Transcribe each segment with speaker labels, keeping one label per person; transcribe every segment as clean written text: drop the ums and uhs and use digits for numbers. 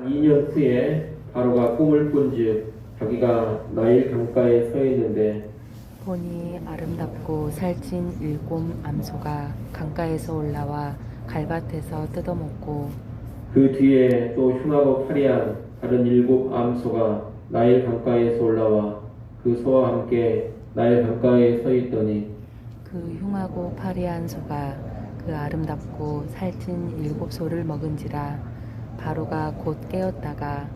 Speaker 1: 2년 후에 바로가 꿈을 꾼즉 자기가 나일 강가에 서 있는데
Speaker 2: 보니 아름답고 살찐 일곱 암소가 강가에서 올라와 갈밭에서 뜯어먹고
Speaker 1: 그 뒤에 또 흉하고 파리한 다른 7 암소가 나일 강가에서 올라와 그 소와 함께 나일 강가에 서 있더니
Speaker 2: 그 흉하고 파리한 소가 그 아름답고 살찐 일곱 소를 먹은지라 바로가 곧 깨었다가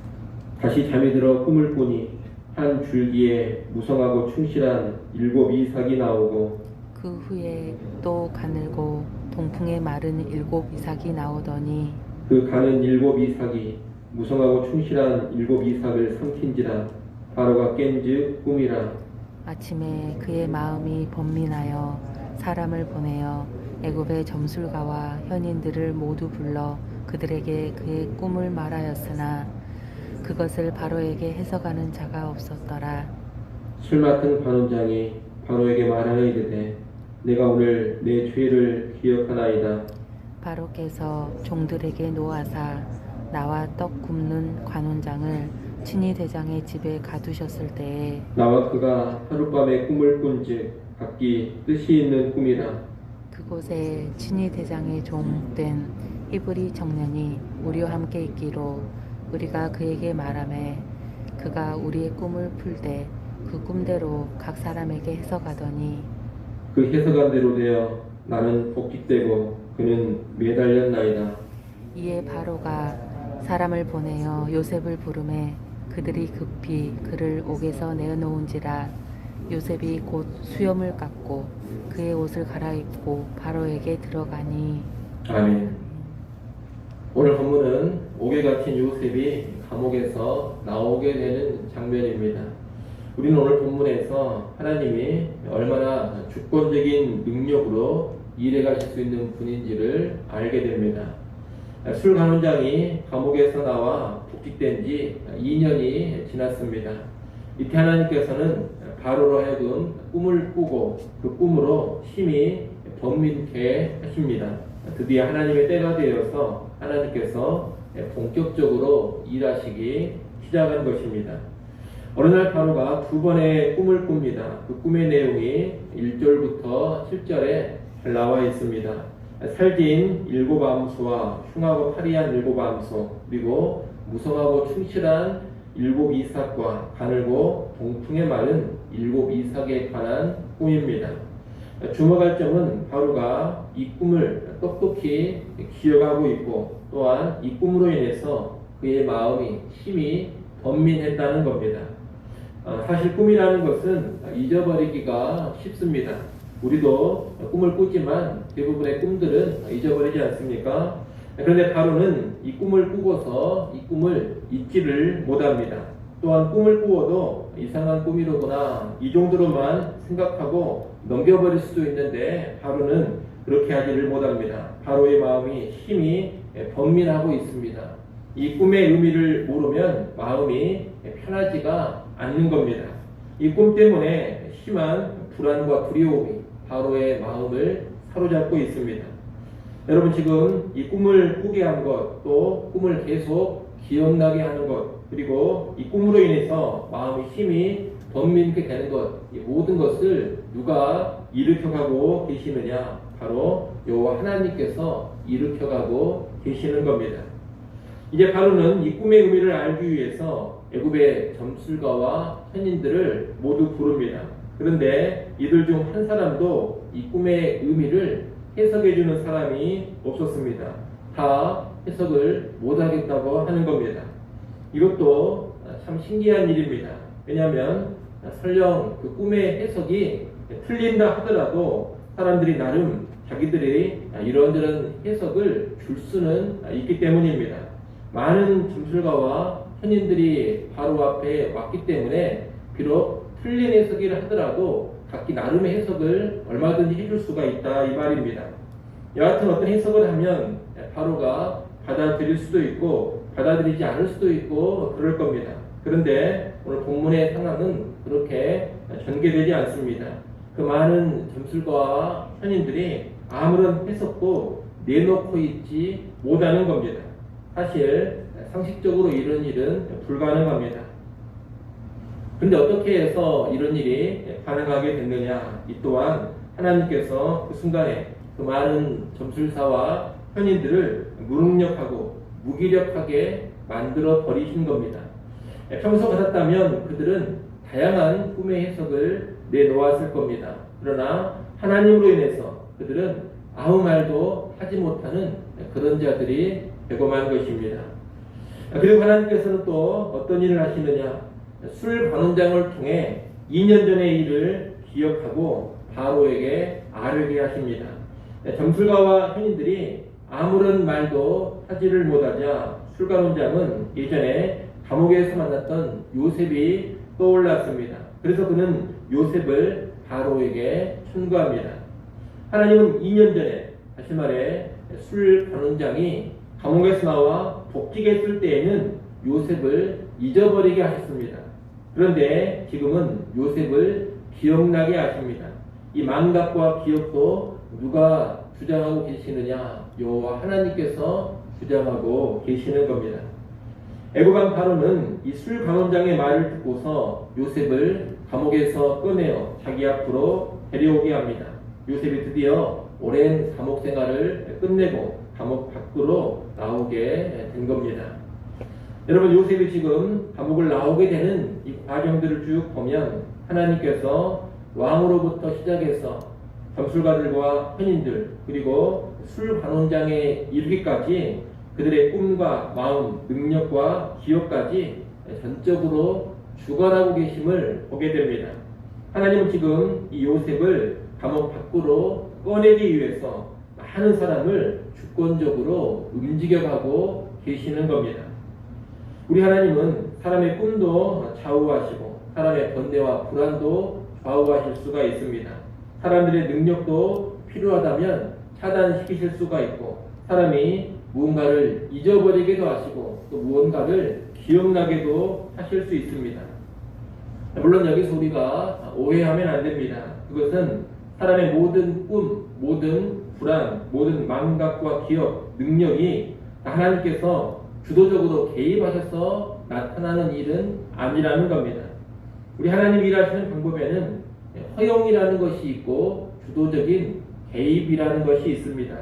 Speaker 1: 다시 잠이 들어 꿈을 꾸니 한 줄기에 무성하고 충실한 7 이삭이 나오고
Speaker 2: 그 후에 또 가늘고 동풍에 마른 일곱 이삭이 나오더니
Speaker 1: 그 가는 7 이삭이 무성하고 충실한 7 이삭을 삼킨지라 바로가 깬즉 꿈이라.
Speaker 2: 아침에 그의 마음이 번민하여 사람을 보내어 애굽의 점술가와 현인들을 모두 불러 그들에게 그의 꿈을 말하였으나 그것을 바로에게 해석하는 자가 없었더라.
Speaker 1: 술 맡은 관원장이 바로에게 말하여 이르되 내가 오늘 내 죄를 기억하나이다.
Speaker 2: 바로께서 종들에게 노하사 나와 떡 굽는 관원장을 친위 대장의 집에 가두셨을 때에
Speaker 1: 나와 그가 하룻밤에 꿈을 꾼즉 각기 뜻이 있는 꿈이라.
Speaker 2: 그곳에 친위 대장의 종된 히브리 청년이 우리와 함께 있기로 우리가 그에게 말하매 그가 우리의 꿈을 풀되 그 꿈대로 각 사람에게 해석하더니
Speaker 1: 그 해석한 대로 되어 나는 복직되고 그는 매달렸나이다.
Speaker 2: 이에 바로가 사람을 보내어 요셉을 부르매 그들이 급히 그를 옥에서 내어놓은지라 요셉이 곧 수염을 깎고 그의 옷을 갈아입고 바로에게 들어가니.
Speaker 1: 아멘. 오늘 본문은 옥에 갇힌 요셉이 감옥에서 나오게 되는 장면입니다. 우리는 오늘 본문에서 하나님이 얼마나 주권적인 능력으로 일해 가실 수 있는 분인지를 알게 됩니다. 술 간원장이 감옥에서 나와 복직된 지 2년이 지났습니다. 이때 하나님께서는 바로로 하여금 꿈을 꾸고 그 꿈으로 힘이 번민케 하십니다. 드디어 하나님의 때가 되어서 하나님께서 본격적으로 일하시기 시작한 것입니다. 어느 날 바로가 2번의 꿈을 꿉니다. 그 꿈의 내용이 1절부터 7절에 나와 있습니다. 살진 7 암소와 흉하고 파리한 7 암소, 그리고 무성하고 충실한 7 이삭과 가늘고 동풍에 마른 7 이삭에 관한 꿈입니다. 주목할 점은 바로가 이 꿈을 똑똑히 기억하고 있고 또한 이 꿈으로 인해서 그의 마음이 힘이 번민했다는 겁니다. 사실 꿈이라는 것은 잊어버리기가 쉽습니다. 우리도 꿈을 꾸지만 대부분의 꿈들은 잊어버리지 않습니까? 그런데 바로는 이 꿈을 꾸고서 이 꿈을 잊지를 못합니다. 또한 꿈을 꾸어도 이상한 꿈이로구나 이 정도로만 생각하고 넘겨버릴 수도 있는데 바로는 그렇게 하지를 못합니다. 바로의 마음이 힘이 번민하고 있습니다. 이 꿈의 의미를 모르면 마음이 편하지가 않는 겁니다. 이 꿈 때문에 심한 불안과 두려움이 바로의 마음을 사로잡고 있습니다. 여러분 지금 이 꿈을 꾸게 한 것, 또 꿈을 계속 기억나게 하는 것, 그리고 이 꿈으로 인해서 마음의 힘이 번민케 되는 것, 이 모든 것을 누가 일으켜가고 계시느냐? 바로 여호와 하나님께서 일으켜가고 계시는 겁니다. 이제 바로는 이 꿈의 의미를 알기 위해서 애굽의 점술가와 현인들을 모두 부릅니다. 그런데 이들 중 한 사람도 이 꿈의 의미를 해석해주는 사람이 없었습니다. 다 해석을 못하겠다고 하는 겁니다. 이것도 참 신기한 일입니다. 왜냐하면 설령 그 꿈의 해석이 틀린다 하더라도 사람들이 나름 자기들이 이런저런 해석을 줄 수는 있기 때문입니다. 많은 점술가와 현인들이 바로 앞에 왔기 때문에 비록 틀린 해석이라 하더라도 각기 나름의 해석을 얼마든지 해줄 수가 있다 이 말입니다. 여하튼 어떤 해석을 하면 바로가 받아들일 수도 있고 받아들이지 않을 수도 있고 그럴 겁니다. 그런데 오늘 본문의 상황은 그렇게 전개되지 않습니다. 그 많은 점술가와 현인들이 아무런 해석도 내놓고 있지 못하는 겁니다. 사실 상식적으로 이런 일은 불가능합니다. 그런데 어떻게 해서 이런 일이 가능하게 됐느냐? 이 또한 하나님께서 그 순간에 그 많은 점술사와 현인들을 무능력하고 무기력하게 만들어 버리신 겁니다. 평소 같았다면 그들은 다양한 꿈의 해석을 내놓았을 겁니다. 그러나 하나님으로 인해서 그들은 아무 말도 하지 못하는 그런 자들이 되고만 것입니다. 그리고 하나님께서는 또 어떤 일을 하시느냐? 술 관원장을 통해 2년 전의 일을 기억하고 바로에게 아뢰게 하십니다. 점술가와 현인들이 아무런 말도 하지를 못하자 술관원장은 예전에 감옥에서 만났던 요셉이 떠올랐습니다. 그래서 그는 요셉을 바로에게 천거합니다. 하나님은 2년 전에, 다시 말해 술관원장이 감옥에서 나와 복직했을 때에는 요셉을 잊어버리게 하셨습니다. 그런데 지금은 요셉을 기억나게 하십니다. 이 망각과 기억도 누가 주장하고 계시느냐? 여호와 하나님께서 주장하고 계시는 겁니다. 애고방 바로는 이 술관원장의 말을 듣고서 요셉을 감옥에서 꺼내어 자기 앞으로 데려오게 합니다. 요셉이 드디어 오랜 감옥 생활을 끝내고 감옥 밖으로 나오게 된 겁니다. 여러분, 요셉이 지금 감옥을 나오게 되는 이 과정들을 쭉 보면 하나님께서 왕으로부터 시작해서 점술가들과 현인들 그리고 술관원장에 이르기까지 그들의 꿈과 마음, 능력과 기억까지 전적으로 주관하고 계심을 보게 됩니다. 하나님은 지금 이 요셉을 감옥 밖으로 꺼내기 위해서 많은 사람을 주권적으로 움직여가고 계시는 겁니다. 우리 하나님은 사람의 꿈도 좌우하시고 사람의 번뇌와 불안도 좌우하실 수가 있습니다. 사람들의 능력도 필요하다면 차단시키실 수가 있고 사람이 무언가를 잊어버리기도 하시고 또 무언가를 기억나게도 하실 수 있습니다. 물론 여기서 우리가 오해하면 안 됩니다. 그것은 사람의 모든 꿈, 모든 불안, 모든 망각과 기억, 능력이 하나님께서 주도적으로 개입하셔서 나타나는 일은 아니라는 겁니다. 우리 하나님 일하시는 방법에는 허용이라는 것이 있고 주도적인 개입이라는 것이 있습니다.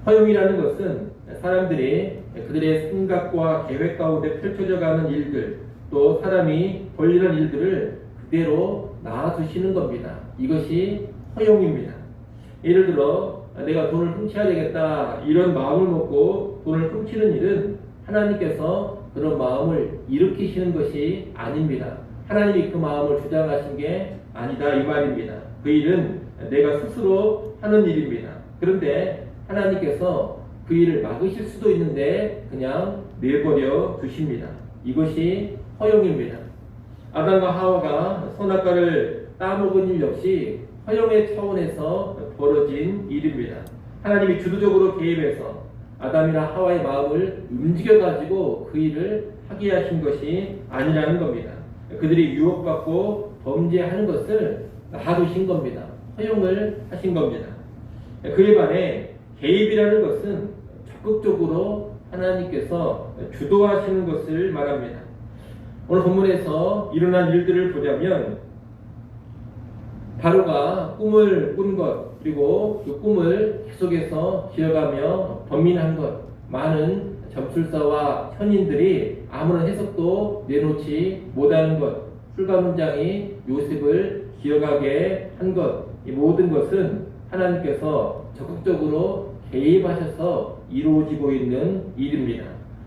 Speaker 1: 허용이라는 것은 사람들이 그들의 생각과 계획 가운데 펼쳐져 가는 일들, 또 사람이 벌리는 일들을 그대로 놔두시는 겁니다. 이것이 허용입니다. 예를 들어 내가 돈을 훔쳐야 되겠다 이런 마음을 먹고 돈을 훔치는 일은 하나님께서 그런 마음을 일으키시는 것이 아닙니다. 하나님이 그 마음을 주장하신 게 아니다 이 말입니다. 그 일은 내가 스스로 하는 일입니다. 그런데 하나님께서 그 일을 막으실 수도 있는데 그냥 내버려 두십니다. 이것이 허용입니다. 아담과 하와가 선악과를 따먹은 일 역시 허용의 차원에서 벌어진 일입니다. 하나님이 주도적으로 개입해서 아담이나 하와의 마음을 움직여가지고 그 일을 하게 하신 것이 아니라는 겁니다. 그들이 유혹받고 범죄하는 것을 놔두신 겁니다. 허용을 하신 겁니다. 그에 반해 개입이라는 것은 적극적으로 하나님께서 주도하시는 것을 말합니다. 오늘 본문에서 일어난 일들을 보자면 바로가 꿈을 꾼 것, 그리고 그 꿈을 계속해서 기억하며 범인한 것, 많은 점술사와 현인들이 아무런 해석도 내놓지 못하는 것, 술관원장이 요셉을 기억하게 한 것, 이 모든 것은 하나님께서 적극적으로 개입하셔서 이루어지고 있는 일입니다.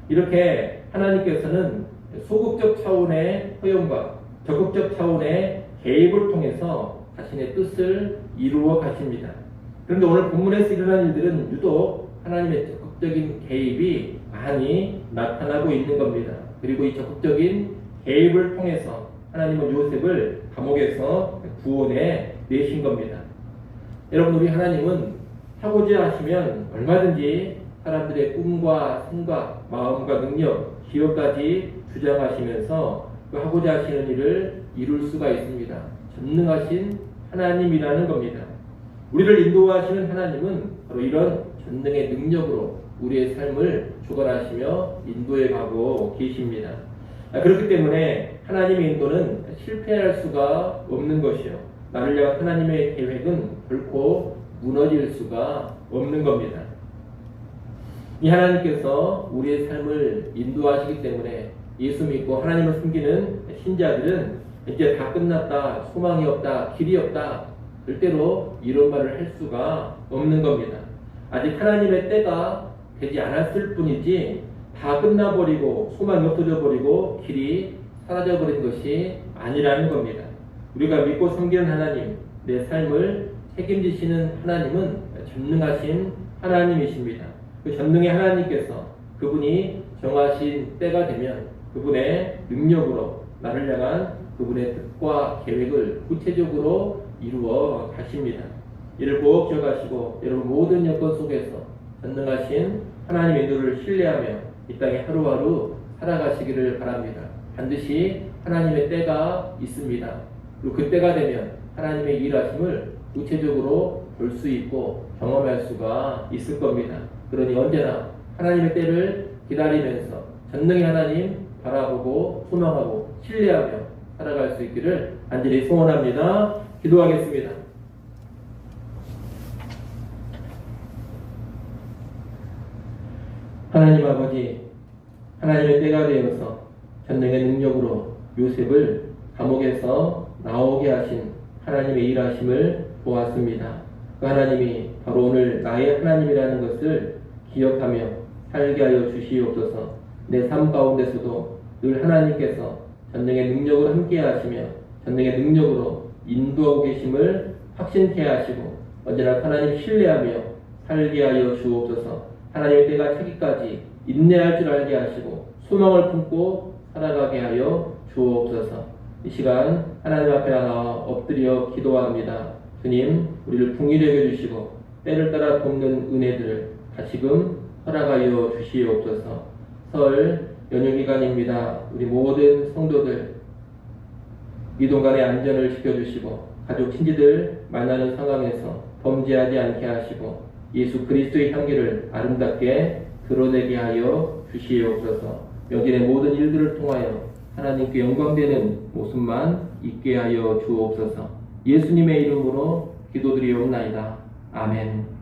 Speaker 1: 이렇게 하나님께서는 소극적 차원의 허용과 적극적 차원의 개입을 통해서 자신의 뜻을 이루어 가십니다. 그런데 오늘 본문에서 일어난 일들은 유독 하나님의 적극적인 개입이 많이 나타나고 있는 겁니다. 그리고 이 적극적인 개입을 통해서 하나님은 요셉을 감옥에서 구원해 내신 겁니다. 여러분, 우리 하나님은 하고자 하시면 얼마든지 사람들의 꿈과 생각, 마음과 능력, 기억까지 주장하시면서 그 하고자 하시는 일을 이룰 수가 있습니다. 전능하신 하나님이라는 겁니다. 우리를 인도하시는 하나님은 바로 이런 전능의 능력으로 우리의 삶을 주관하시며 인도해 가고 계십니다. 그렇기 때문에 하나님의 인도는 실패할 수가 없는 것이요. 나를 향한 하나님의 계획은 결코 무너질 수가 없는 겁니다. 이 하나님께서 우리의 삶을 인도하시기 때문에 예수 믿고 하나님을 섬기는 신자들은 이제 다 끝났다, 소망이 없다, 길이 없다, 절대로 이런 말을 할 수가 없는 겁니다. 아직 하나님의 때가 되지 않았을 뿐이지 다 끝나버리고 소망이 없어져 버리고 길이 사라져버린 것이 아니라는 겁니다. 우리가 믿고 섬기는 하나님, 내 삶을 책임지시는 하나님은 전능하신 하나님이십니다. 그 전능의 하나님께서 그분이 정하신 때가 되면 그분의 능력으로 나를 향한 그분의 뜻과 계획을 구체적으로 이루어 가십니다. 이를 꼭 기억하시고 여러분 모든 여건 속에서 전능하신 하나님의 인도를 신뢰하며 이 땅에 하루하루 살아가시기를 바랍니다. 반드시 하나님의 때가 있습니다. 그리고 그 때가 되면 하나님의 일하심을 구체적으로 볼 수 있고 경험할 수가 있을 겁니다. 그러니 언제나 하나님의 때를 기다리면서 전능의 하나님 바라보고 소망하고 신뢰하며 살아갈 수 있기를 간절히 소원합니다. 기도하겠습니다. 하나님 아버지, 하나님의 때가 되어서 전능의 능력으로 요셉을 감옥에서 나오게 하신 하나님의 일하심을 보았습니다. 그 하나님이 바로 오늘 나의 하나님이라는 것을 기억하며 살게 하여 주시옵소서. 내 삶 가운데서도 늘 하나님께서 전능의 능력으로 함께 하시며 전능의 능력으로 인도하고 계심을 확신케 하시고 언제나 하나님 신뢰하며 살게 하여 주옵소서. 하나님의 때가 차기까지 인내할 줄 알게 하시고 소망을 품고 살아가게 하여 주옵소서. 이 시간 하나님 앞에 나와 엎드려 기도합니다. 주님, 우리를 풍요롭게 해주시고 때를 따라 돕는 은혜들을 다시금 허락하여 주시옵소서. 설 연휴기간입니다. 우리 모든 성도들 이동간의 안전을 지켜주시고 가족 친지들 만나는 상황에서 범죄하지 않게 하시고 예수 그리스도의 향기를 아름답게 드러내게 하여 주시옵소서. 여기의 모든 일들을 통하여 하나님께 영광되는 모습만 있게 하여 주옵소서. 예수님의 이름으로 기도드리옵나이다. 아멘.